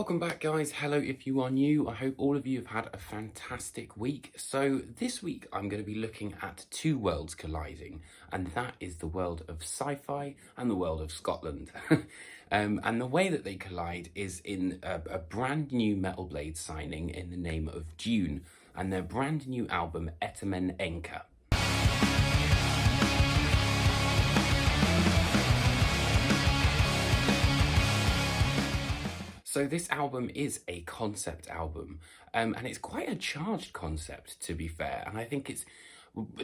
Welcome back, guys. Hello if you are new. I hope all of you have had a fantastic week. So this week I'm going to be looking at two worlds colliding, and that is the world of sci-fi and the world of Scotland. And the way that they collide is in a brand new Metal Blade signing in the name of Dvne and their brand new album Etemen Ænka. So this album is a concept album, and it's quite a charged concept, to be fair, and I think it's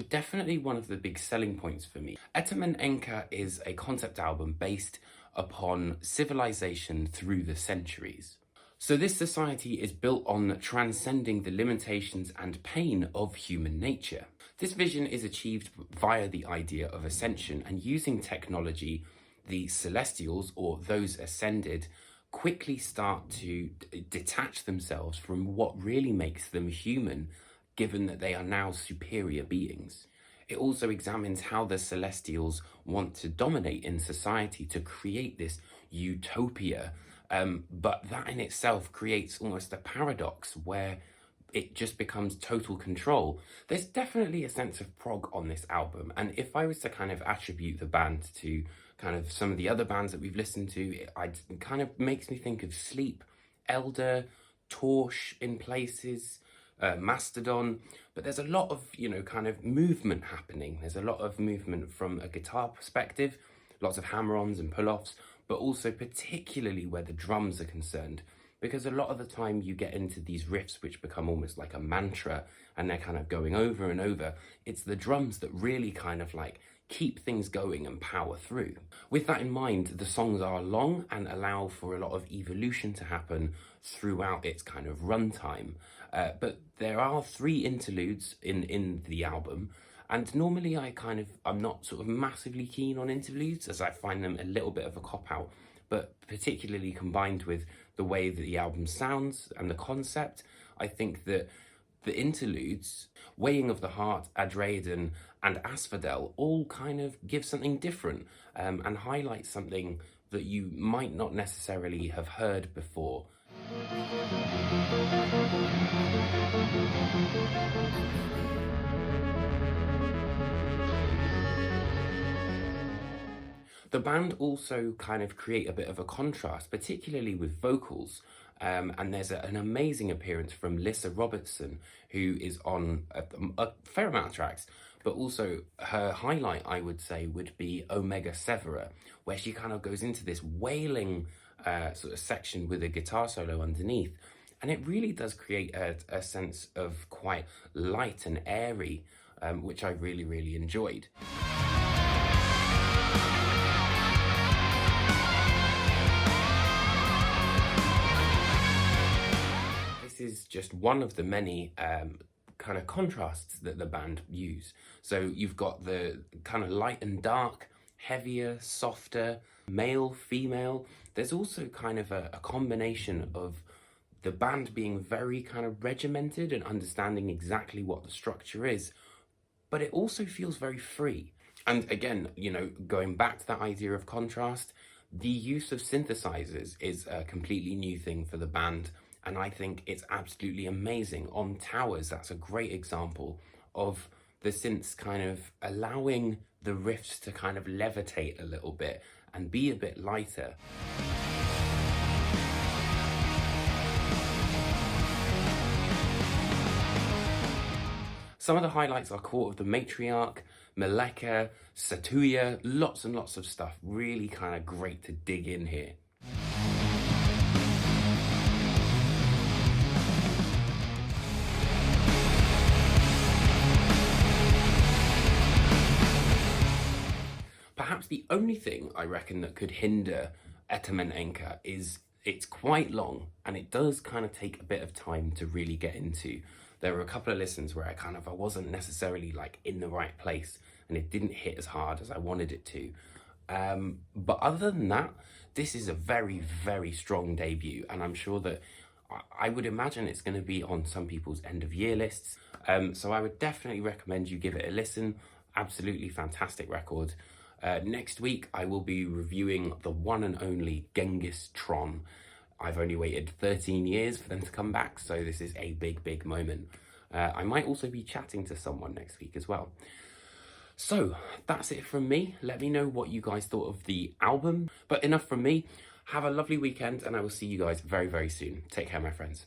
definitely one of the big selling points for me. Etemen Ænka is a concept album based upon civilization through the centuries. So this society is built on transcending the limitations and pain of human nature. This vision is achieved via the idea of ascension, and using technology, the Celestials, or those ascended, quickly start to detach themselves from what really makes them human, given that they are now superior beings. It also examines how the Celestials want to dominate in society to create this utopia, but that in itself creates almost a paradox where it just becomes total control. There's definitely a sense of prog on this album, and if I was to kind of attribute the band to kind of some of the other bands that we've listened to, it kind of makes me think of Sleep, Elder, Torch in places, Mastodon, but there's a lot of, kind of movement happening. There's a lot of movement from a guitar perspective, lots of hammer-ons and pull-offs, but also particularly where the drums are concerned, because a lot of the time you get into these riffs which become almost like a mantra and they're kind of going over and over. It's the drums that really kind of like keep things going and power through. With that in mind, the songs are long and allow for a lot of evolution to happen throughout its kind of runtime. But there are 3 interludes in the album, and normally I'm not sort of massively keen on interludes, as I find them a little bit of a cop-out, but particularly combined with the way that the album sounds and the concept, I think that the interludes, Weighing of the Heart, Adrenaline, and Asphodel all kind of give something different and highlight something that you might not necessarily have heard before. The band also kind of create a bit of a contrast, particularly with vocals. And there's an amazing appearance from Lissa Robertson, who is on a fair amount of tracks, but also her highlight, I would say, would be Omega Severa, where she kind of goes into this wailing sort of section with a guitar solo underneath. And it really does create a sense of quite light and airy, which I really, really enjoyed. Is just one of the many kind of contrasts that the band use. So you've got the kind of light and dark, heavier, softer, male, female. There's also kind of a combination of the band being very kind of regimented and understanding exactly what the structure is, but it also feels very free. And again, going back to that idea of contrast, the use of synthesizers is a completely new thing for the band. And I think it's absolutely amazing. On Towers, that's a great example of the synths kind of allowing the riffs to kind of levitate a little bit and be a bit lighter. Some of the highlights are Court of the Matriarch, Maleka, Satuya, lots and lots of stuff. Really kind of great to dig in here. Perhaps the only thing I reckon that could hinder Etemen Ænka is it's quite long and it does kind of take a bit of time to really get into. There were a couple of listens where I wasn't necessarily like in the right place and it didn't hit as hard as I wanted it to. But other than that, this is a very, very strong debut, and I'm sure that I would imagine it's going to be on some people's end of year lists. So I would definitely recommend you give it a listen. Absolutely fantastic record. Next week, I will be reviewing the one and only Genghis Tron. I've only waited 13 years for them to come back, so this is a big, big moment. I might also be chatting to someone next week as well. So that's it from me. Let me know what you guys thought of the album. But enough from me. Have a lovely weekend, and I will see you guys very, very soon. Take care, my friends.